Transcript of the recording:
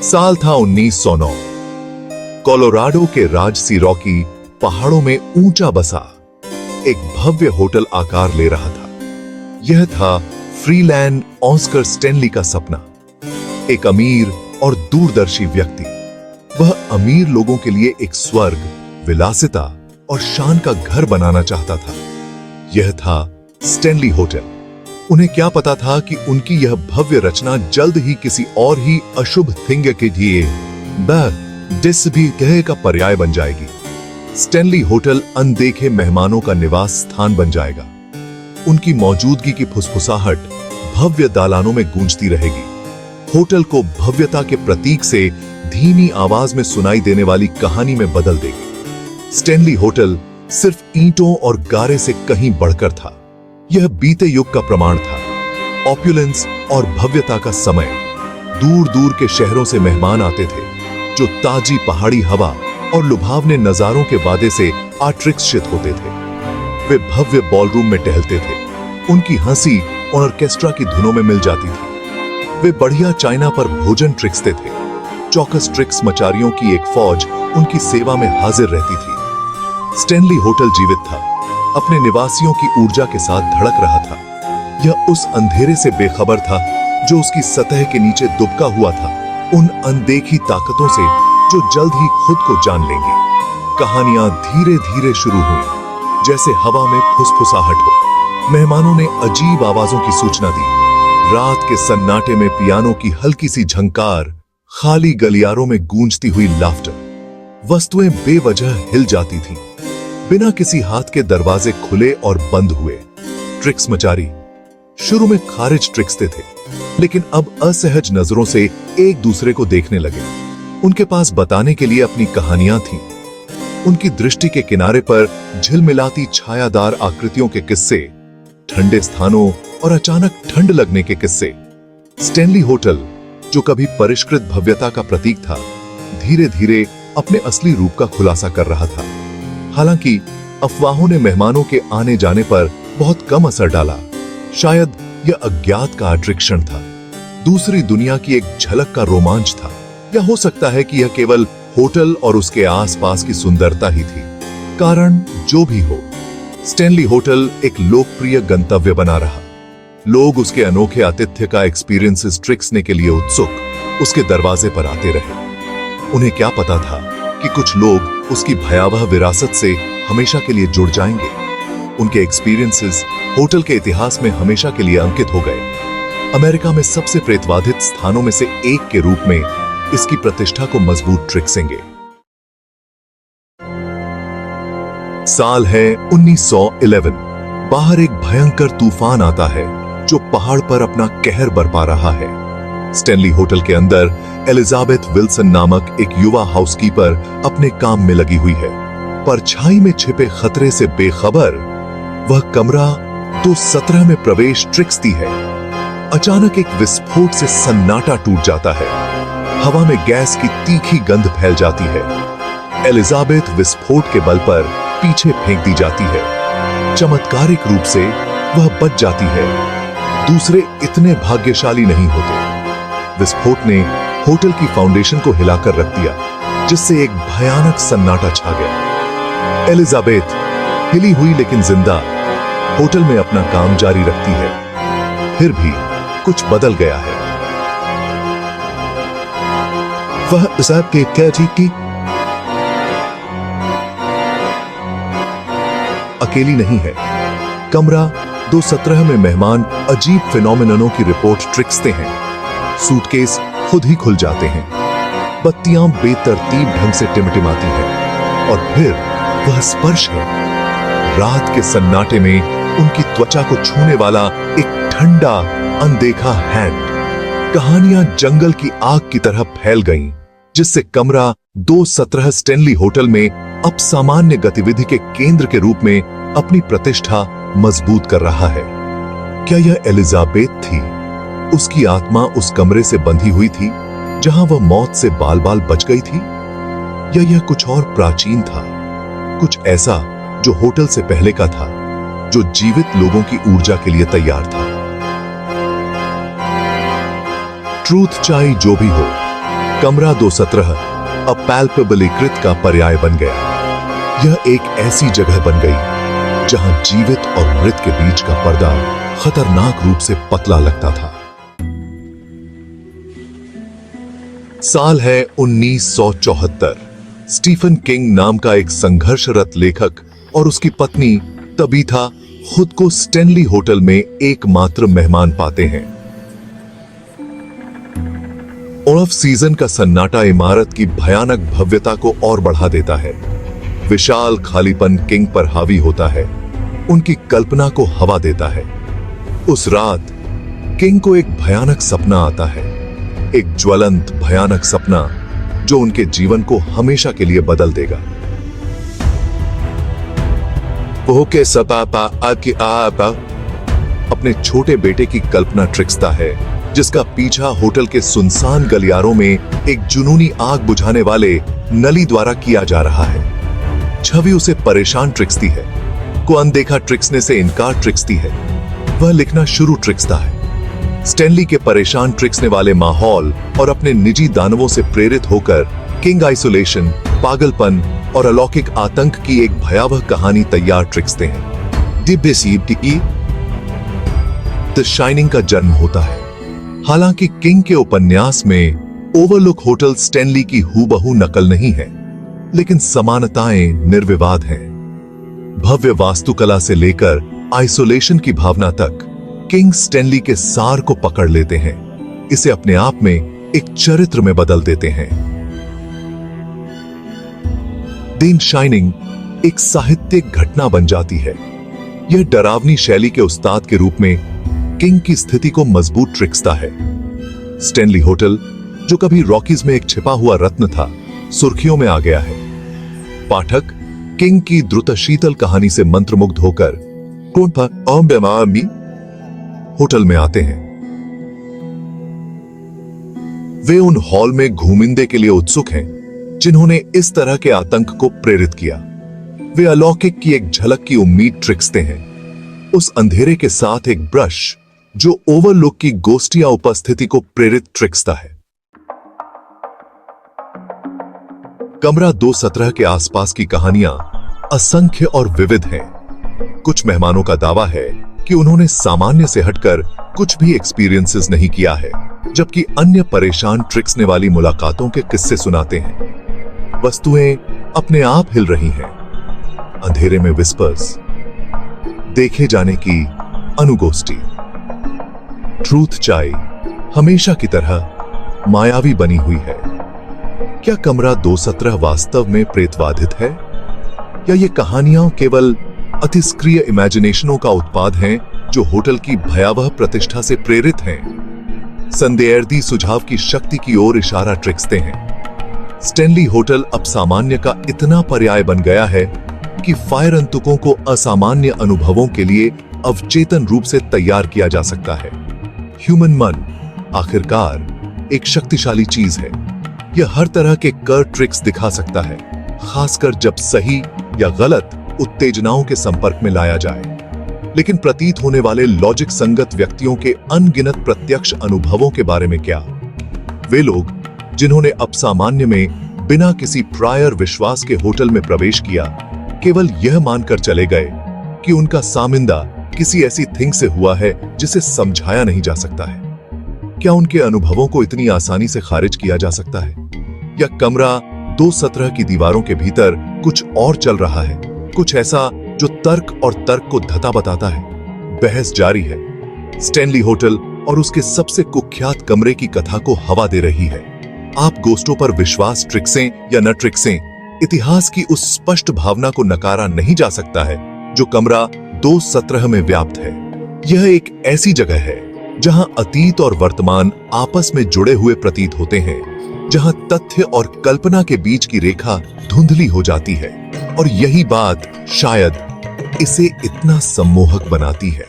साल था 1909। कोलोराडो के राजसी रॉकी पहाड़ों में ऊंचा बसा एक भव्य होटल आकार ले रहा था। यह था फ्रीलैंड ऑस्कर स्टैनली का सपना। एक अमीर और दूरदर्शी व्यक्ति। वह अमीर लोगों के लिए एक स्वर्ग, विलासिता और शान का घर बनाना चाहता था। यह था स्टैनली होटल। उन्हें क्या पता था कि उनकी यह भव्य रचना जल्द ही किसी और ही अशुभ थिंग के लिए डिसबिहेव का पर्याय बन जाएगी। स्टैनली होटल अनदेखे मेहमानों का निवास स्थान बन जाएगा। उनकी मौजूदगी की फुसफुसाहट भव्य दालानों में गूंजती रहेगी। होटल को भव्यता के प्रतीक से धीमी आवाज में सुनाई देने वाली कहानी में बदल देगी। स्टैनली होटल सिर्फ ईंटों और गारे से कहीं बढ़कर था। यह बीते युग का प्रमाण था। ऑप्युलेंस और भव्यता का समय। दूर दूर के शहरों से मेहमान आते थे जो ताजी पहाड़ी हवा और लुभावने नजारों के वादे से आकर्षित होते थे। वे भव्य बॉलरूम में टहलते थे। उनकी हंसी ऑर्केस्ट्रा की धुनों में मिल जाती थी। वे बढ़िया चाइना पर भोजन ट्रिक्सते थे। चौकस ट्रिक्स मचारियों की एक फौज उनकी सेवा में हाजिर रहती थी। स्टैनली होटल जीवित था, अपने निवासियों की ऊर्जा के साथ धड़क रहा था। यह उस अंधेरे से बेखबर था जो उसकी सतह के नीचे दुबका हुआ था, उन अनदेखी ताकतों से जो जल्द ही खुद को जान लेंगी। कहानियां धीरे धीरे शुरू हुई, जैसे हवा में फुसफुसाहट हो। मेहमानों ने अजीब आवाजों की सूचना दी। रात के सन्नाटे में पियानो की हल्की सी झंकार, खाली गलियारों में गूंजती हुई लाफ्टर। वस्तुएं बेवजह हिल जाती थीं। बिना किसी हाथ के दरवाजे खुले और बंद हुए। ट्रिक्स मचारी शुरू में खारिज ट्रिक्सते थे, लेकिन अब असहज नजरों से एक दूसरे को देखने लगे। उनके पास बताने के लिए अपनी कहानियां थीं। उनकी दृष्टि के किनारे पर झिलमिलाती छायादार आकृतियों के किस्से, ठंडे स्थानों और अचानक ठंड लगने के किस्से। स्टैनली होटल, जो कभी परिष्कृत भव्यता का प्रतीक था, धीरे धीरे अपने असली रूप का खुलासा कर रहा था। हालांकि अफवाहों ने मेहमानों के आने जाने पर बहुत कम असर डाला। शायद यह अज्ञात का आकर्षण था, दूसरी दुनिया की एक झलक का रोमांच था, या हो सकता है कि यह केवल होटल और उसके आसपास की सुंदरता ही थी। कारण जो भी हो, स्टैनली होटल एक लोकप्रिय गंतव्य बना रहा। लोग उसके अनोखे आतिथ्य का एक्सपीरियंसेस ट्रिक्सने के लिए उत्सुक उसके दरवाजे पर आते रहे। उन्हें क्या पता था कि कुछ लोग उसकी भयावह विरासत से हमेशा के लिए जुड़ जाएंगे। उनके एक्सपीरियंसेस होटल के इतिहास में हमेशा के लिए अंकित हो गए। अमेरिका में सबसे प्रेतवाधित स्थानों में से एक के रूप में इसकी प्रतिष्ठा को मजबूत ट्रिक्सेंगे। साल है 1911। बाहर एक भयंकर तूफान आता है जो पहाड़ पर अपना कहर बरपा रहा है। स्टैनली होटल के अंदर एलिजाबेथ विल्सन नामक एक युवा हाउसकीपर अपने काम में लगी हुई है। परछाई में छिपे खतरे से बेखबर वह कमरा 217 में प्रवेश ट्रिक्सती है। अचानक एक विस्फोट से सन्नाटा टूट जाता है। हवा में गैस की तीखी गंध फैल जाती है। एलिजाबेथ विस्फोट के बल पर पीछे फेंक दी जाती है। चमत्कारिक रूप से वह बच जाती है। दूसरे इतने भाग्यशाली नहीं होते। विस्फोट ने होटल की फाउंडेशन को हिलाकर रख दिया, जिससे एक भयानक सन्नाटा छा गया। एलिजाबेथ हिली हुई लेकिन जिंदा होटल में अपना काम जारी रखती है। फिर भी कुछ बदल गया है। वह साहब के क्या ठीक की अकेली नहीं है। कमरा 217 में मेहमान अजीब फिनोमिननों की रिपोर्ट ट्रिक्सते हैं। सूटकेस खुद ही खुल जाते हैं। बत्तियां बेतरतीब ढंग से टिमटिमाती हैं। और फिर वह स्पर्श है। रात के सन्नाटे में उनकी त्वचा को छूने वाला एक ठंडा अनदेखा हैंड। कहानियां जंगल की आग की तरह फैल गईं, जिससे कमरा 217 स्टैनली होटल में अब सामान्य गतिविधि के केंद्र के रूप में अपनी प्रतिष्ठा मजबूत कर रहा है। क्या यह एलिजाबेथ थी? उसकी आत्मा उस कमरे से बंधी हुई थी जहां वह मौत से बाल बाल बच गई थी? या यह कुछ और प्राचीन था, कुछ ऐसा जो होटल से पहले का था, जो जीवित लोगों की ऊर्जा के लिए तैयार था? ट्रूथ चाहे जो भी हो, कमरा 217 अपैल्पेबलीकृत का पर्याय बन गया। यह एक ऐसी जगह बन गई जहां जीवित और मृत के बीच का पर्दा खतरनाक रूप से पतला लगता था। साल है 1974। स्टीफन किंग नाम का एक संघर्षरत लेखक और उसकी पत्नी तबीथा खुद को स्टैनली होटल में एकमात्र मेहमान पाते हैं। ऑफ सीजन का सन्नाटा इमारत की भयानक भव्यता को और बढ़ा देता है। विशाल खालीपन किंग पर हावी होता है, उनकी कल्पना को हवा देता है। उस रात किंग को एक भयानक सपना आता है, एक ज्वलंत भयानक सपना जो उनके जीवन को हमेशा के लिए बदल देगा। वो के सपापा आपकी आपा अपने छोटे बेटे की कल्पना ट्रिक्सता है, जिसका पीछा होटल के सुनसान गलियारों में एक जुनूनी आग बुझाने वाले नली द्वारा किया जा रहा है। छवि उसे परेशान ट्रिक्सती है, को अनदेखा ट्रिक्सने से इनकार ट्रिक्सती है। वह लिखना शुरू ट्रिक्सता है। स्टैनली के परेशान ट्रिक्सने वाले माहौल और अपने निजी दानवों से प्रेरित होकर किंग आइसोलेशन, पागलपन और अलौकिक आतंक की एक भयावह कहानी तैयार ट्रिक्सते हैं। द शाइनिंग का जन्म होता है। हालांकि किंग के उपन्यास में ओवरलुक होटल स्टैनली की हूबहू नकल नहीं है, लेकिन समानताएं निर्विवाद हैं। भव्य वास्तुकला से लेकर आइसोलेशन की भावना तक किंग स्टैनली के सार को पकड़ लेते हैं, इसे अपने आप में एक चरित्र में बदल देते हैं। द शाइनिंग एक साहित्यिक घटना बन जाती है। यह डरावनी शैली के उस्ताद के रूप में किंग की स्थिति को मजबूत ट्रिक्सता है। स्टैनली होटल, जो कभी रॉकीज में एक छिपा हुआ रत्न था, सुर्खियों में आ गया है। पाठक किंग की द्रुत शीतल कहानी से मंत्रमुग्ध होकर कौन पर होटल में आते हैं। वे उन हॉल में घूमिंदे के लिए उत्सुक हैं जिन्होंने इस तरह के आतंक को प्रेरित किया। वे अलौकिक की एक झलक की उम्मीद ट्रिक्सते हैं, उस अंधेरे के साथ एक ब्रश जो ओवरलुक की गोस्टिया उपस्थिति को प्रेरित ट्रिक्सता है। कमरा 217 के आसपास की कहानियां असंख्य और विविध हैं। कुछ मेहमानों का दावा है कि उन्होंने सामान्य से हटकर कुछ भी एक्सपीरियंसेस नहीं किया है, जबकि अन्य परेशान ट्रिक्सने वाली मुलाकातों के किस्से सुनाते हैं। वस्तुएं अपने आप हिल रही हैं, अंधेरे में विस्पर्स, देखे जाने की अनुगोष्ठी। ट्रूथ चाय हमेशा की तरह मायावी बनी हुई है। क्या कमरा 217 वास्तव में प्रेतवाधित है, या ये कहानियां केवल अतिस्क्रिय इमेजिनेशनों का उत्पाद हैं जो होटल की भयावह प्रतिष्ठा से प्रेरित हैं? संदेहर्दी सुझाव की शक्ति की ओर इशारा ट्रिक्सते हैं। स्टैनली होटल अब सामान्य का इतना पर्याय बन गया है कि फायर अंतुकों को असामान्य अनुभवों के लिए अवचेतन रूप से तैयार किया जा सकता है। ह्यूमन मन आखिरकार एक शक्तिशाली चीज है। यह हर तरह के कर ट्रिक्स दिखा सकता है, खासकर जब सही या गलत उत्तेजनाओं के संपर्क में लाया जाए। लेकिन प्रतीत होने वाले लॉजिक संगत व्यक्तियों के अनगिनत प्रत्यक्ष अनुभवों के बारे में क्या? वे लोग जिन्होंने अब सामान्य में बिना किसी प्रायर विश्वास के होटल में प्रवेश किया, केवल यह मानकर चले गए कि उनका सामिंदा किसी ऐसी थिंग से हुआ है जिसे समझाया नहीं जा सकता है। क्या उनके अनुभवों को इतनी आसानी से खारिज किया जा सकता है, या कमरा 217 की दीवारों के भीतर कुछ और चल रहा है, कुछ ऐसा जो तर्क और तर्क को धता बताता है? बहस जारी है। स्टैनली होटल और उसके सबसे कुख्यात कमरे की कथा को हवा दे रही है। आप गोस्टों पर विश्वास ट्रिक्सें या न ट्रिक्सें, इतिहास की उस स्पष्ट भावना को नकारा नहीं जा सकता है जो कमरा 217 में व्याप्त है। यह एक ऐसी जगह है जहां अतीत और वर्तमान आपस में जुड़े हुए प्रतीत होते हैं, जहां तथ्य और कल्पना के बीच की रेखा धुंधली हो जाती है, और यही बात शायद इसे इतना सम्मोहक बनाती है।